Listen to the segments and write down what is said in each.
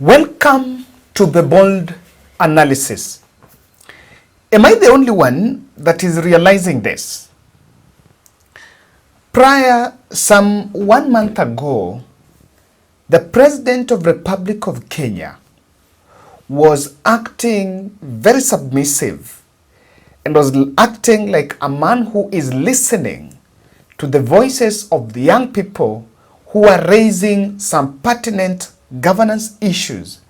Welcome to the bold analysis. Am I the only one that is realizing this? Prior, some 1 month ago, the President of the Republic of Kenya was acting very submissive and was acting like a man who is listening to the voices of the young people who are raising some pertinent governance issues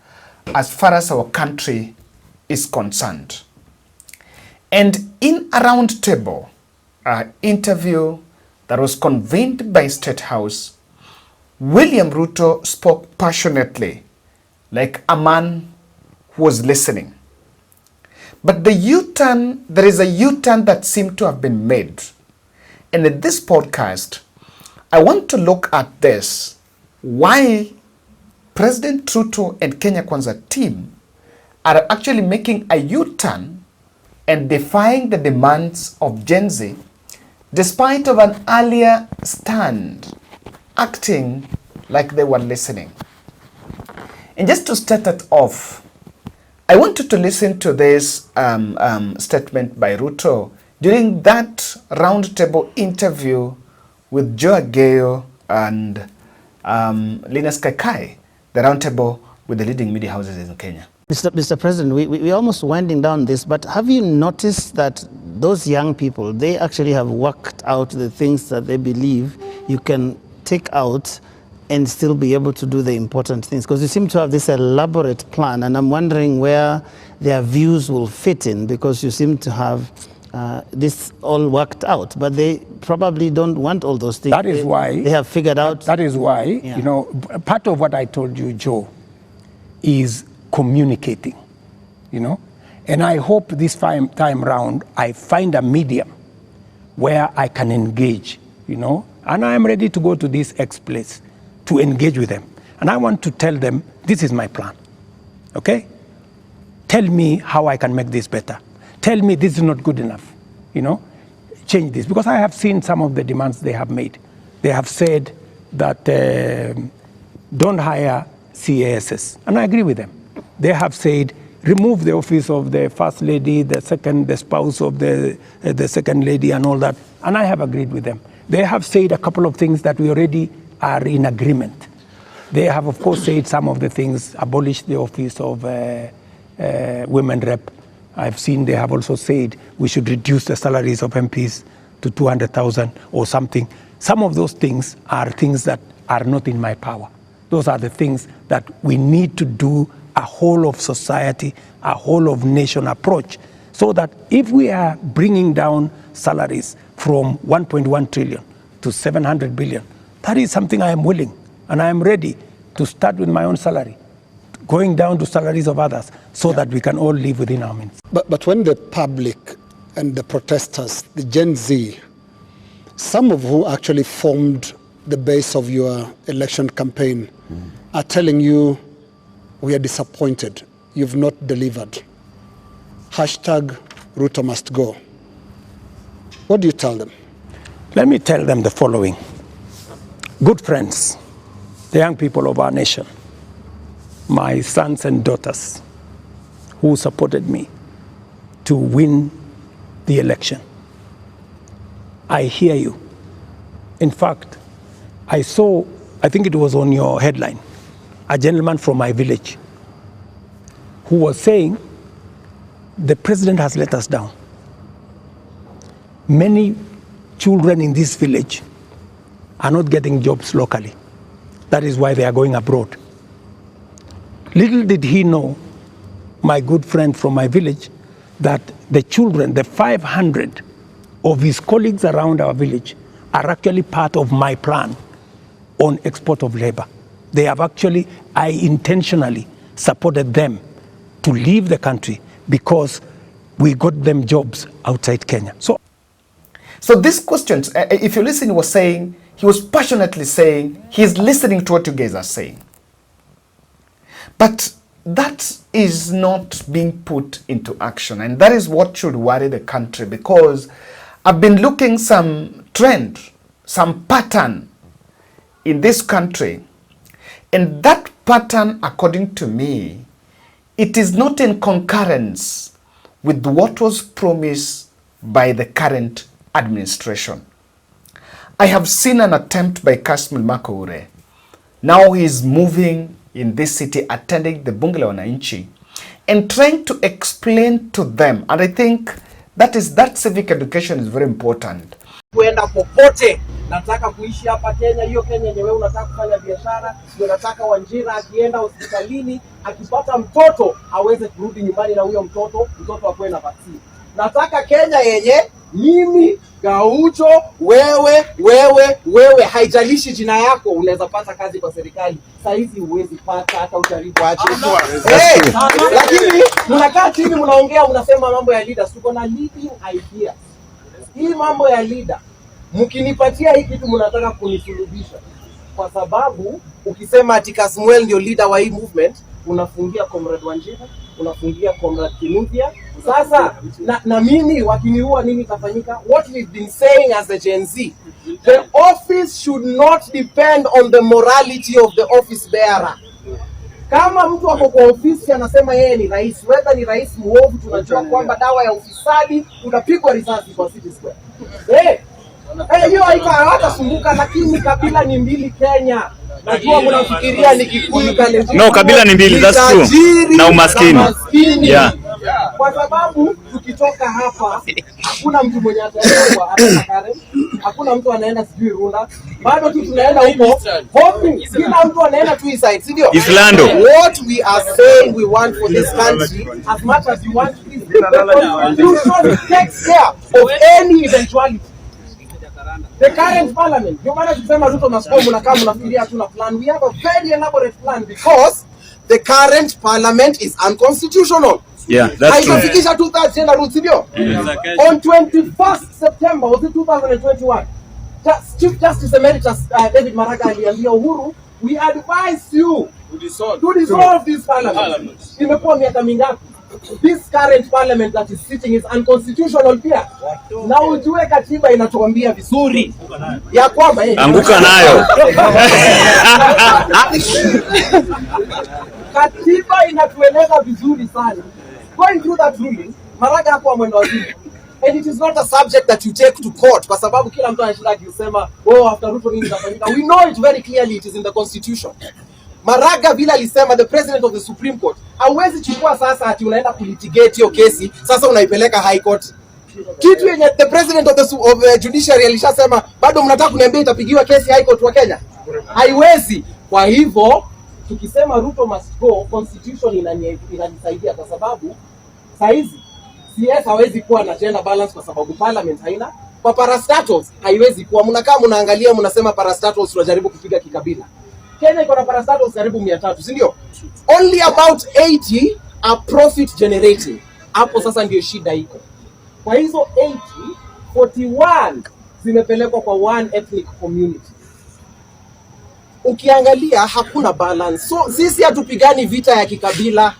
as far as our country is concerned. And in a roundtable interview that was convened by State House, William Ruto spoke passionately like a man who was listening. But there is a U-turn that seemed to have been made. And in this podcast, I want to look at this, why President Ruto and Kenya Kwanza team are actually making a U-turn and defying the demands of Gen Z, despite of an earlier stand, acting like they were listening. And just to start it off, I want you to listen to this statement by Ruto during that roundtable interview with Joe Ageyo and Linus Kaikai, the roundtable with the leading media houses in Kenya. Mr. President, we're almost winding down this, but have you noticed that those young people, they actually have worked out the things that they believe you can take out and still be able to do the important things? Because you seem to have this elaborate plan, and I'm wondering where their views will fit in, because you seem to have this all worked out, but they probably don't want all those things. That is why they have figured out. That is why, you know, part of what I told you, Joe, is communicating, you know, and I hope this time round I find a medium where I can engage, you know, and I am ready to go to this X place to engage with them, and I want to tell them this is my plan. Okay, tell me how I can make this better. Tell me this is not good enough, you know, change this. Because I have seen some of the demands they have made. They have said that don't hire CASs, and I agree with them. They have said remove the office of the first lady, the spouse of the second lady and all that, and I have agreed with them. They have said a couple of things that we already are in agreement. They have, of course, said some of the things, abolish the office of women rep. I've seen they have also said we should reduce the salaries of MPs to 200,000 or something. Some of those things are things that are not in my power. Those are the things that we need to do a whole of society, a whole of nation approach, so that if we are bringing down salaries from 1.1 trillion to 700 billion, that is something I am willing, and I am ready to start with my own salary, going down to salaries of others, so that we can all live within our means. But when the public and the protesters, the Gen Z, some of who actually formed the base of your election campaign, are telling you, we are disappointed, you've not delivered. Hashtag Ruto must go. What do you tell them? Let me tell them the following. Good friends, the young people of our nation, my sons and daughters who supported me to win the election. I hear you. In fact, I saw, I think it was on your headline, a gentleman from my village who was saying, the president has let us down. Many children in this village are not getting jobs locally. That is why they are going abroad. Little did he know, my good friend from my village, that the children, the 500 of his colleagues around our village, are actually part of my plan on export of labor. They have actually, I intentionally supported them to leave the country because we got them jobs outside Kenya. So these questions, if you listen, he was saying, he was passionately saying, he's listening to what you guys are saying. But that is not being put into action. And that is what should worry the country, because I've been looking some trend, some pattern in this country. And that pattern, according to me, it is not in concurrence with what was promised by the current administration. I have seen an attempt by Kasmil Makoure. Now he is moving in this city, attending the Bunge la Wananchi and trying to explain to them, and I think that civic education is very important. Kuenda popote, nataka kuishi hapa Kenya, hiyo Kenya yenyewe unataka kufanya biashara, unataka Wanjira akienda hospitalini akipata mtoto aweze kurudi nyumbani na huyo mtoto akwe na vaccine. Nataka Kenya yenye mimi Gaucho, wewe haijalishi jina yako, unaweza pata kazi kwa serikali. Saizi huwezi pata hata ujaribu aje. Lakini mnakaa chini mnaongea, mnasema mambo ya leaders. Tuko na leading ideas. Hii mambo ya leader, mkinipatia hii kitu mnataka kunisulubisha. Kwa sababu ukisema ati Kasmuel ndio leader wa hii movement, unafungia Comrade Wanjira, unafungia Comrade Kinuthia. Sasa na mimi wakiniua nini itafanyika? What we've been saying as the Gen Z, the office should not depend on the morality of the office bearer. Kama mtu wako kwa ofisi anasema yeye ni rais, whether ni rais muovu, tunajua kwamba dawa ya ufisadi utapigwa risasi kwa City Square. Hiyo hawatasumbuka, lakini kabila ni mbili Kenya. Najua mnafikiria ni Kikuyu Kalenjin. No, kabila ni mbili, that's true. Na umaskini. Yeah. Kwa sababu tukitoka hapa hakuna mtu mwenye ataenda Karen, hakuna mtu anaenda sijui Runda, bado tu tunaenda huko hoping kila mtu anaenda tu side, si ndio? Islando. What we are saying we want for this country, as much as you want this, you should take care of any eventuality. The current parliament, you maana kusema Ruto maskomo mnakaa mnafikiria hatuna plan. We have a very elaborate plan because the current parliament is unconstitutional. Yeah, that's true. Haijafikisha 2/3 tena Ruto, sio? On 21st September was it 2021, Chief Justice Emeritus David Maraga aliambia Uhuru, we advise you to dissolve this parliament. Imekuwa miaka mingapi? This current parliament that is sitting is unconstitutional pia. Na ujue katiba inatuambia vizuri ya kwamba anguka nayo. Katiba inatueleza vizuri sana. Going through that ruling, Maraga hakuwa mwendo wazimu. And it is not a subject that you take to court kwa sababu kila mtu anashinda akisema after Ruto nini itafanyika. We know it very clearly, it is in the constitution. Maraga vile alisema, the president of the Supreme Court, hauwezi chukua sasa ati unaenda kulitigate hiyo kesi sasa unaipeleka high court. Kitu yenye the president of the judiciary alishasema, bado mnataka kuniambia itapigiwa kesi high court wa Kenya? Haiwezi. Kwa hivyo tukisema Ruto must go, constitution inanisaidia kwa sababu saizi CS hawezi kuwa na gender balance kwa sababu parliament haina. Kwa parastatals haiwezi kuwa, mnakaa mnaangalia mnasema parastatals tunajaribu kupiga kikabila. Kenya iko na parastatals karibu 300, si ndio? Only about 80 are profit generating. Hapo sasa ndio shida iko. Kwa hizo 80, 41 zimepelekwa kwa one ethnic community. Ukiangalia hakuna balance. So sisi hatupigani vita ya kikabila,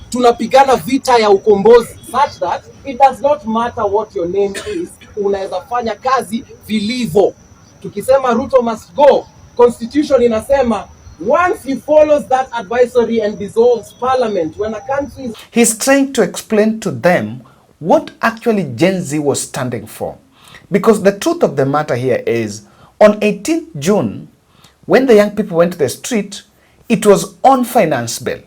tunapigana vita ya ukombozi, such that it does not matter what your name is, unaweza fanya kazi vilivyo. Tukisema Ruto must go, constitution inasema once he follows that advisory and dissolves parliament, when a country is... He's trying to explain to them what actually Gen Z was standing for. Because the truth of the matter here is, on 18th June, when the young people went to the street, it was on finance bill.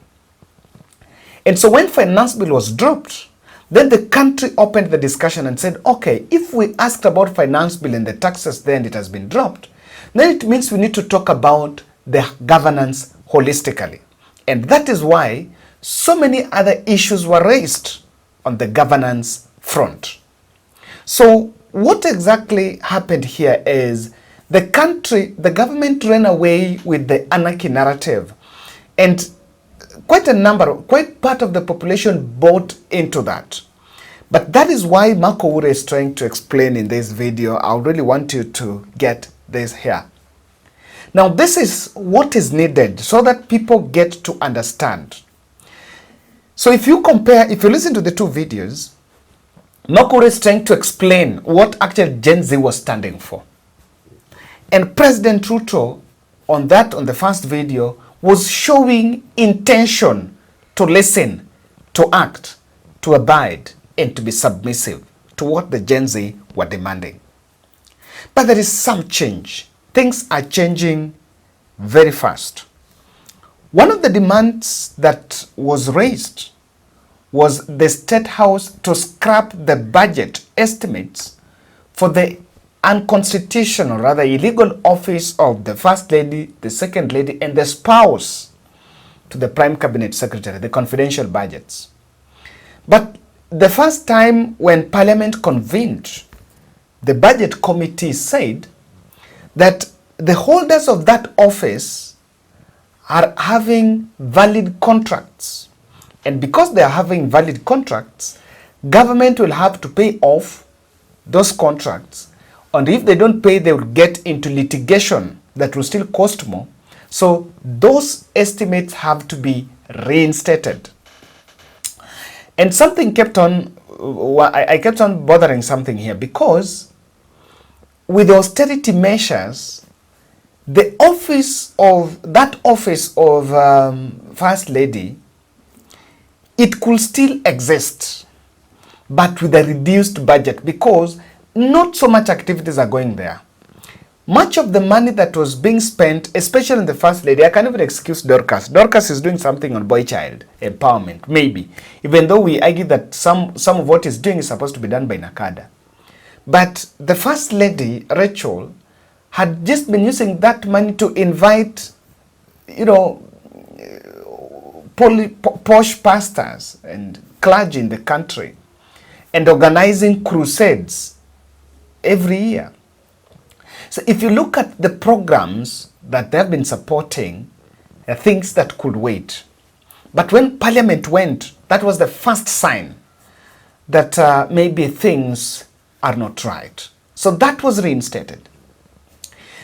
And so when finance bill was dropped, then the country opened the discussion and said, okay, if we asked about finance bill and the taxes then it has been dropped, then it means we need to talk about the governance holistically. And that is why so many other issues were raised on the governance front. So what exactly happened here is the government ran away with the anarchy narrative, and quite part of the population bought into that. But that is why Makoure is trying to explain in this video. I really want you to get this here. Now, this is what is needed so that people get to understand. So if you listen to the two videos, Makoure is trying to explain what actually Gen Z was standing for. And President Ruto, on the first video, was showing intention to listen, to act, to abide, and to be submissive to what the Gen Z were demanding. But there is some change. Things are changing very fast. One of the demands that was raised was the State House to scrap the budget estimates for the unconstitutional, rather illegal office of the First Lady, the Second Lady, and the spouse to the Prime Cabinet Secretary, the confidential budgets. But the first time when Parliament convened, the Budget Committee said that the holders of that office are having valid contracts. And because they are having valid contracts, government will have to pay off those contracts. And if they don't pay, they will get into litigation that will still cost more. So those estimates have to be reinstated. And something kept on, I kept on bothering something here, because with austerity measures, the office of, First Lady, it could still exist, but with a reduced budget, because not so much activities are going there. Much of the money that was being spent, especially in the First Lady, I can't even excuse Dorcas. Dorcas is doing something on boy child empowerment, maybe, even though we argue that some of what he's doing is supposed to be done by Nakada. But the First Lady, Rachel, had just been using that money to invite, you know, posh pastors and clergy in the country, and organizing crusades every year. So if you look at the programs that they have been supporting, things that could wait. But when Parliament went, that was the first sign that maybe things are not right. So that was reinstated.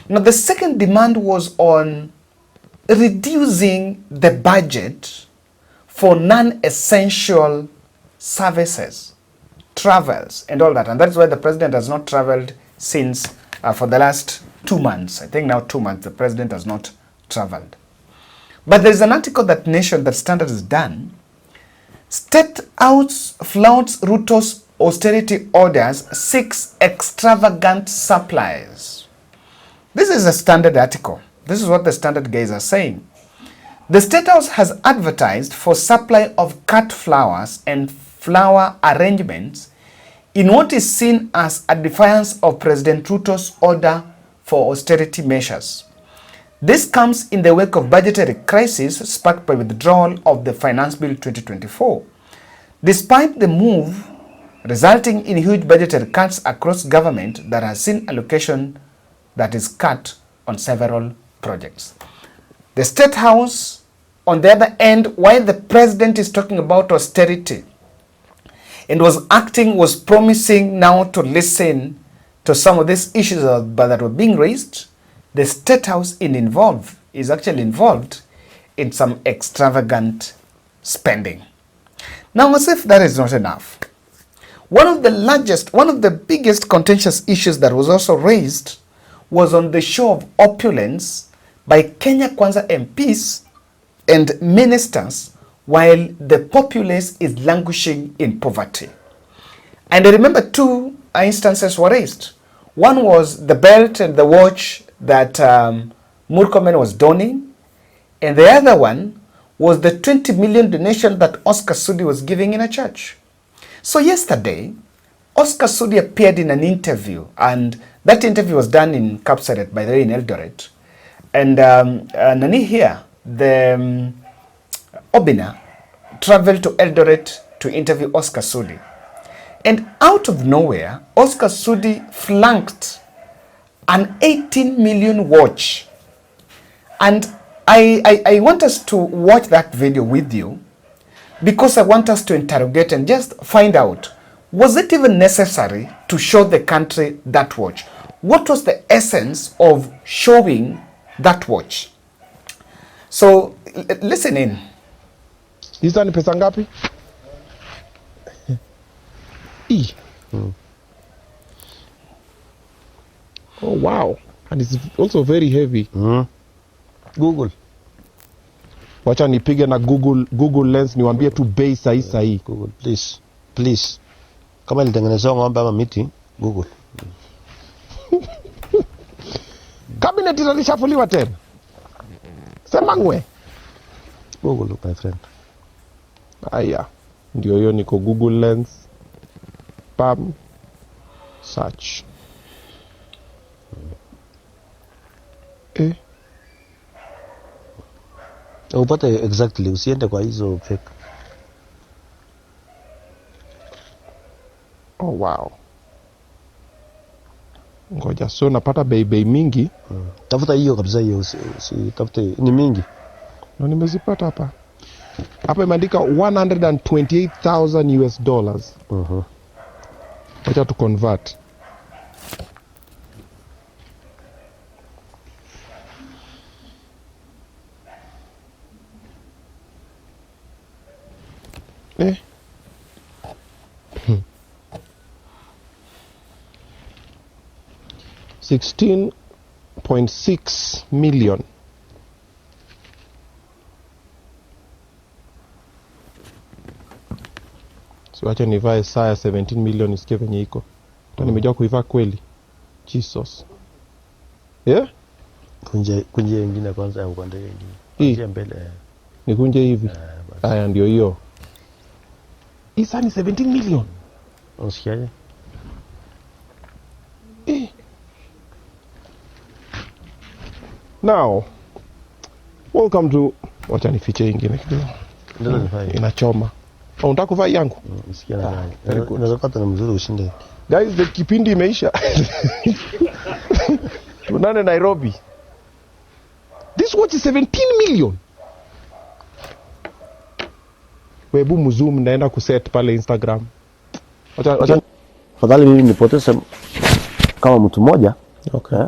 Now the second demand was on reducing the budget for non-essential services, travels, and all that. And that's why the president has not traveled since for the last 2 months. I think now 2 months, the president has not traveled. But there's an article that Nation, that Standard has done. State House flouts Ruto's austerity orders, 6 extravagant supplies. This is a Standard article. This is what the Standard guys are saying. The State House has advertised for supply of cut flowers and flower arrangements in what is seen as a defiance of President Ruto's order for austerity measures. This comes in the wake of budgetary crisis sparked by withdrawal of the Finance Bill 2024. Despite the move resulting in huge budgetary cuts across government that has seen allocation that is cut on several projects. The State House, on the other end, while the president is talking about austerity and was promising now to listen to some of these issues that were being raised, the State House is actually involved in some extravagant spending. Now, as if that is not enough, one of the biggest contentious issues that was also raised was on the show of opulence by Kenya Kwanza MPs and ministers, while the populace is languishing in poverty. And I remember 2 instances were raised. One was the belt and the watch that Murkomen was donning, and the other one was the 20 million donation that Oscar Sudi was giving in a church. So yesterday, Oscar Sudi appeared in an interview, and that interview was done in Kapsaret, by the way, in Eldoret. And Nani here, the Obina, traveled to Eldoret to interview Oscar Sudi. And out of nowhere, Oscar Sudi flanked an 18 million watch. And I want us to watch that video with you, because I want us to interrogate and just find out, was it even necessary to show the country that watch? What was the essence of showing that watch? So listen in. Hizo ni pesa ngapi? Oh wow, and it's also very heavy. Google. Wacha nipige na Google Lens niwaambie tu bei sahi. Google, please. Kama ilitengenezwa ng'ombe ama miti, Google. Cabinet ilishafuliwa tena. Sema ngwe. Google, my friend. Aya. Ndio hiyo niko Google Lens. Pam. Search. Upate exactly, usiende kwa hizo fake. Oh wow. Ngoja, so napata bei mingi. Tafuta hiyo kabisa, hiyo tafute ni mingi. Na nimezipata hapa. Hapa imeandika 128,000 US dollars. Wacha tu convert. Eh. 16.6 million. So acha nivae saa ya 17 million isikie venye iko. Tani nimejua kuivaa kweli. Jesus. Yeah? Kunje nyingine kwanza ya upande nyingine. Kunje mbele. Nikunje hivi. Haya ndio hiyo. Hii saa ni 17 million. Usikiaje? Now, welcome to wacha nifiche ingine kidogo. Ndio nifanye. Inachoma. Unataka kuvaa yangu? Msikia na gani? Unaweza pata na mzuri ushinde. Guys, the kipindi imeisha. Tunane Nairobi. This watch is 17 million. Webu mzoom naenda kuset pale Instagram. Wacha Fadhali mimi nipoteze kama mtu mmoja. Okay.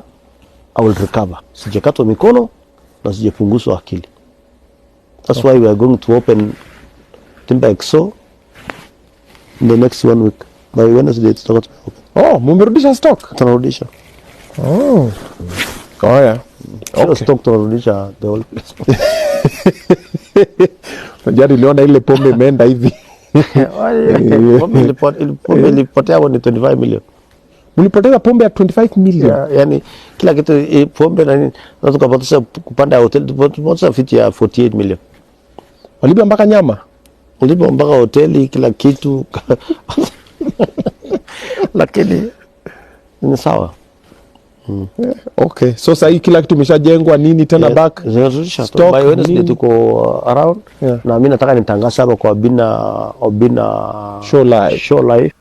I will recover. Sijakatwa mikono na sijapunguzwa akili. That's why we are going to open Timber XO in the next 1 week. By Wednesday it's not open. Oh, mumerudisha stock? Tunarudisha. Oh. Oh yeah. Okay. Stock tunarudisha the whole place. Najari niliona ile pombe imeenda hivi. Pombe ilipotea kwa 25 million. Mlipoteza pombe ya 25 million. Yeah, yani kila kitu pombe na nini. Na tukapoteza kupanda hotel tukapoteza fiti ya 48 million. Walipa mpaka nyama. Walipa mpaka hoteli kila kitu. Lakini ni sawa. Okay. So sasa hii kila kitu imeshajengwa nini tena back? Stock by Wednesday tuko around. Na mimi nataka nitangaze hapa kwa Obina show live.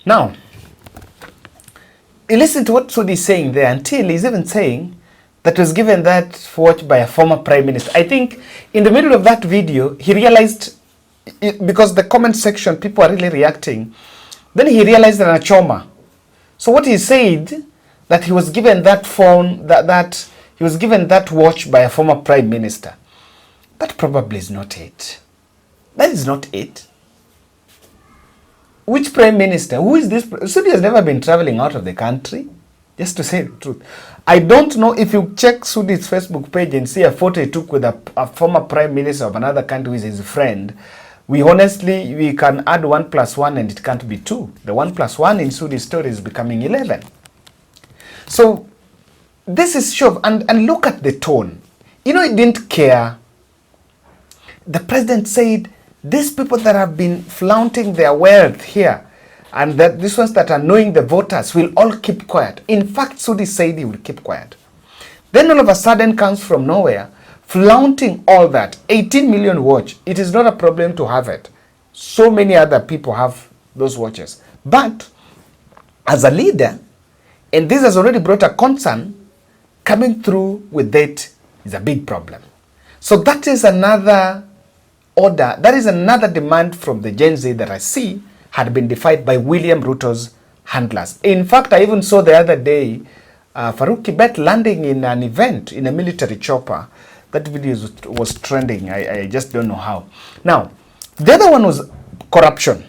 Now, you listen to what Sudi is saying there until he's even saying that was given that watch by a former prime minister. I think in the middle of that video, he realized, because the comment section, people are really reacting, then he realized that Anachoma. So what he said, that he was given that phone, that he was given that watch by a former prime minister. That probably is not it. That is not it. Which prime minister? Who is this? Sudi has never been traveling out of the country. just to say the truth. I don't know if you check Sudi's Facebook page and see a photo he took with a former prime minister of another country who is his friend. We can add 1 plus 1 and it can't be 2. The 1 plus 1 in Sudi's story is becoming 11. So this is sure, and look at the tone. You know, he didn't care. The president said, these people that have been flaunting their wealth here, and that these ones that are knowing the voters will all keep quiet. In fact, Sudi said he will keep quiet. Then all of a sudden comes from nowhere, flaunting all that. 18 million watch. It is not a problem to have it. So many other people have those watches. But as a leader, and this has already brought a concern, coming through with that is a big problem. So that is another order, that is another demand from the Gen Z that I see had been defied by William Ruto's handlers. In fact, I even saw the other day Farouk Kibet landing in an event in a military chopper. That video was trending. I just don't know how. Now, the other one was corruption.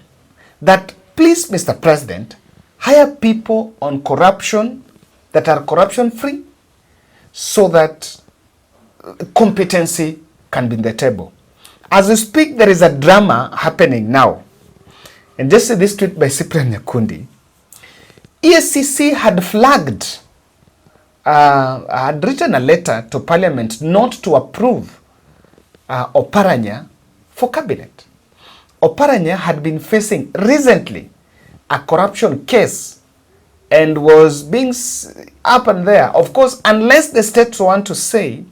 That please, Mr. President, hire people on corruption that are corruption free so that competency can be in the table. As we speak, there is a drama happening now. And just see this tweet by Cyprian Nyakundi. EACC had flagged, had written a letter to Parliament not to approve Oparanya for cabinet. Oparanya had been facing recently a corruption case and was being up and there. Of course, unless the states want to say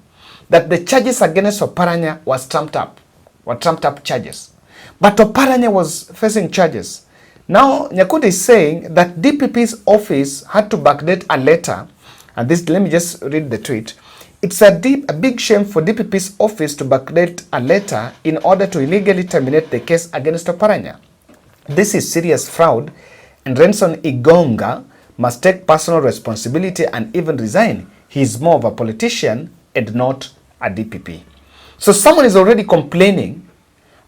that the charges against Oparanya were trumped up charges. But Oparanya was facing charges. Now, Nyakundi is saying that DPP's office had to backdate a letter, and this, let me just read the tweet. It's a big shame for DPP's office to backdate a letter in order to illegally terminate the case against Oparanya. This is serious fraud, and Renson Igonga must take personal responsibility and even resign. He is more of a politician and not a DPP. So someone is already complaining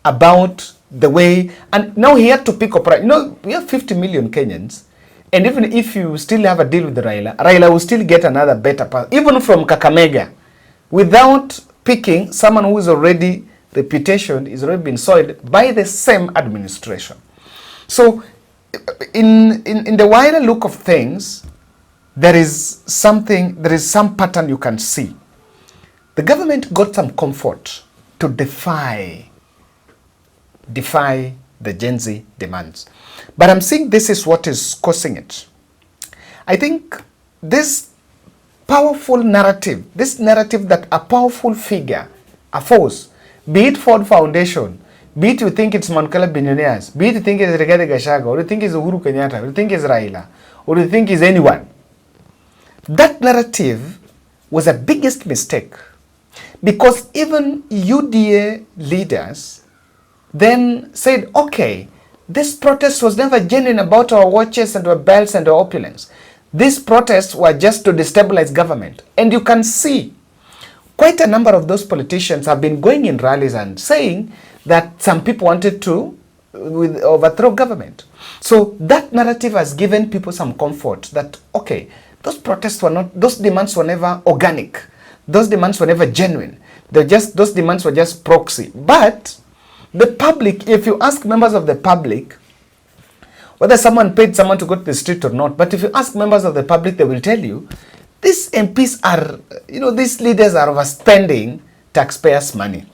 about the way, and now he had to pick up, you know, we have 50 million Kenyans, and even if you still have a deal with Raila will still get another better person, even from Kakamega, without picking someone who is already, reputation is already been soiled by the same administration. So in the wider look of things, there is some pattern you can see. The government got some comfort to defy the Gen Z demands. But I'm saying this is what is causing it. I think this powerful narrative, this narrative that a powerful figure, a force, be it Ford Foundation, be it you think it's Moncala billionaires, be it you think it's Rigathi Gachagua, or you think it's Uhuru Kenyatta, or you think it's Raila, or you think it's anyone. That narrative was a biggest mistake. Because even UDA leaders then said, okay, this protest was never genuine about our watches and our belts and our opulence. These protests were just to destabilize government. And you can see quite a number of those politicians have been going in rallies and saying that some people wanted to overthrow government. So that narrative has given people some comfort that, okay, those protests were not, those demands were never organic. Those demands were never genuine. Those demands were just proxy. But the public, if you ask members of the public, whether someone paid someone to go to the street or not, but if you ask members of the public, they will tell you, these MPs are, these leaders are overspending taxpayers' money.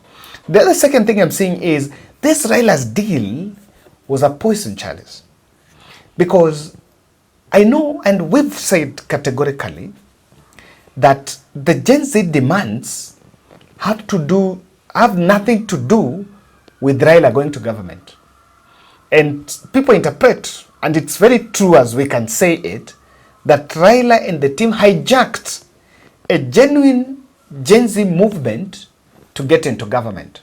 The other second thing I'm seeing is, this Raila's deal was a poison chalice. Because I know, and we've said categorically, that the Gen Z demands have nothing to do with Raila going to government. And people interpret, and it's very true as we can say it, that Raila and the team hijacked a genuine Gen Z movement to get into government.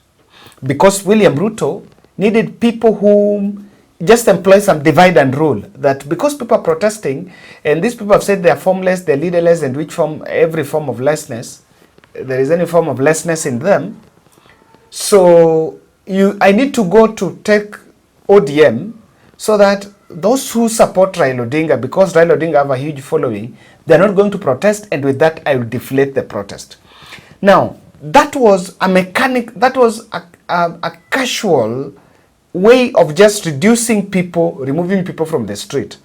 Because William Ruto needed people who just employ some divide and rule. That because people are protesting, and these people have said they are formless, they are leaderless, and every form of lessness, there is any form of lessness in them. So I need to go to take ODM so that those who support Raila Odinga, because Raila Odinga have a huge following, they're not going to protest, and with that, I will deflate the protest. Now, that was a casual way of just reducing people, removing people from the street.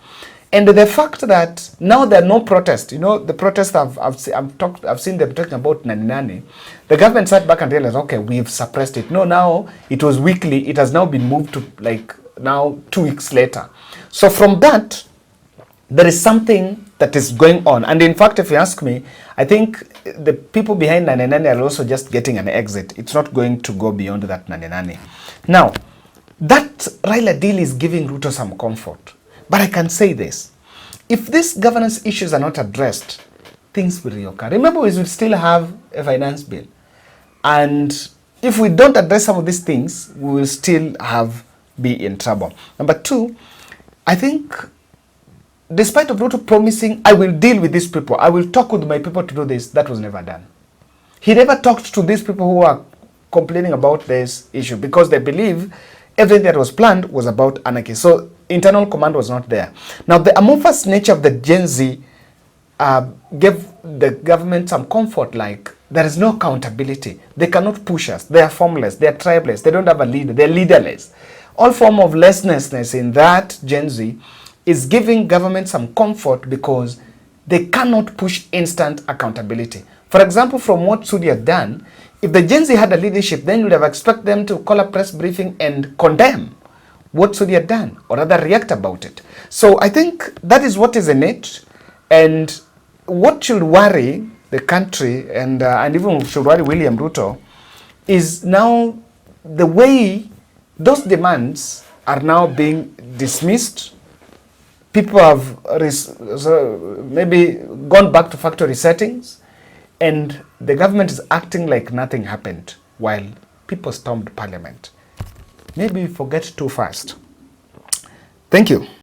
And the fact that now there are no protests, you know, the protests I've seen them talking about Nani. The government sat back and realized, okay, we've suppressed it. No, now it was weekly. It has now been moved to like now 2 weeks later. So from that, there is something that is going on. And in fact, if you ask me, I think the people behind Nani are also just getting an exit. It's not going to go beyond that Nani. Now, that Raila deal is giving Ruto some comfort. But I can say this, if these governance issues are not addressed, things will reoccur. Remember, we will still have a finance bill. And if we don't address some of these things, we will still be in trouble. Number two, I think, despite of Ruto promising, I will deal with these people, I will talk with my people to do this, that was never done. He never talked to these people who are complaining about this issue because they believe everything that was planned was about anarchy. So internal command was not there. Now, the amorphous nature of the Gen Z gave the government some comfort, like there is no accountability. They cannot push us. They are formless. They are tribeless. They don't have a leader. They are leaderless. All form of lessnessness in that Gen Z is giving government some comfort because they cannot push instant accountability. For example, from what Sudi had done, if the Gen Z had a leadership, then you would have expected them to call a press briefing and condemn what Sudi had done, or rather react about it. So I think that is what is in it, and what should worry the country and even should worry William Ruto is now the way those demands are now being dismissed. People have maybe gone back to factory settings, and the government is acting like nothing happened while people stormed parliament. Maybe we forget too fast. Thank you.